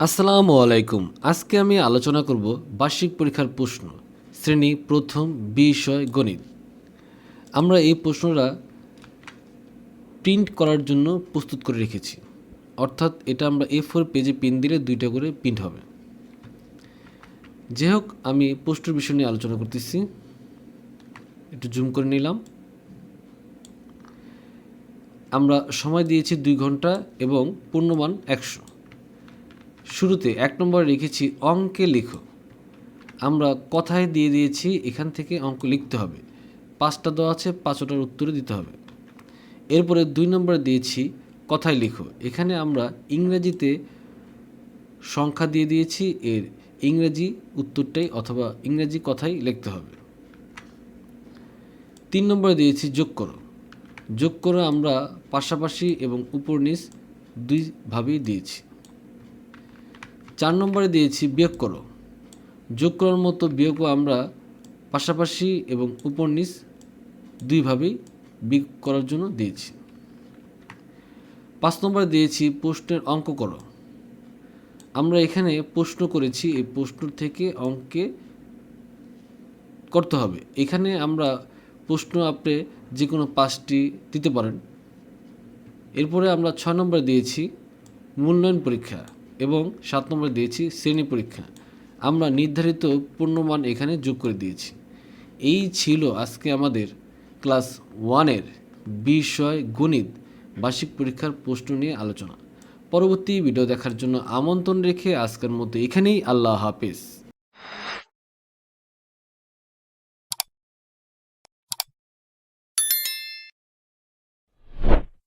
আসসালামু আলাইকুম। আজকে আমি আলোচনা করব বার্ষিক পরীক্ষার প্রশ্ন, শ্রেণী প্রথম, বিষয় গণিত। আমরা এই প্রশ্নটা প্রিন্ট করার জন্য প্রস্তুত করে রেখেছি, অর্থাৎ এটা আমরা A4 পেজে পিন দিলে 2টা করে প্রিন্ট হবে। যাই হোক, আমি প্রশ্নের বিষয় নিয়ে আলোচনা করতেছি। একটু জুম করে নিলাম। আমরা সময় দিয়েছি 2 ঘন্টা এবং পূর্ণমান 100। শুরুতে 1 নম্বরে রেখেছি অঙ্কে লিখো। আমরা কথায় দিয়ে দিয়েছি, এখান থেকে অঙ্ক লিখতে হবে। 5টা দেওয়া আছে, 5টার উত্তরে দিতে হবে। এরপরে 2 নম্বরে দিয়েছি কথায় লিখো। এখানে আমরা ইংরেজিতে সংখ্যা দিয়ে দিয়েছি, এর ইংরেজি উত্তরটাই অথবা ইংরেজি কথাই লিখতে হবে। 3 নম্বরে দিয়েছি যোগ করো। যোগ করো আমরা পাশাপাশি এবং উপর নিচ দুইভাবেই দিয়েছি। 4 নম্বরে দিয়েছি বিয়োগ করো। যোগ করার মতো বিয়োগও আমরা পাশাপাশি এবং উপর নিচ দুইভাবেই বিয়োগ করার জন্য দিয়েছি। 5 নম্বরে দিয়েছি প্রশ্নের অঙ্ক করো। আমরা এখানে প্রশ্ন করেছি, এই প্রশ্ন থেকে অঙ্কে করতে হবে। এখানে আমরা প্রশ্ন আপনি যে কোনো 5টি দিতে পারেন। এরপরে আমরা 6 নম্বরে দিয়েছি মূল্যায়ন পরীক্ষা এবং 7 নম্বরে দিয়েছি শ্রেণী পরীক্ষা। আমরা নির্ধারিত পূর্ণমান এখানে যোগ করে দিয়েছি। এই ছিল আজকে আমাদের ক্লাস 1-এর বিষয় গণিত বার্ষিক পরীক্ষার প্রশ্ন নিয়ে আলোচনা। পরবর্তী ভিডিও দেখার জন্য আমন্ত্রণ রেখে আজকের মতো এখানেই আল্লাহ হাফেজ।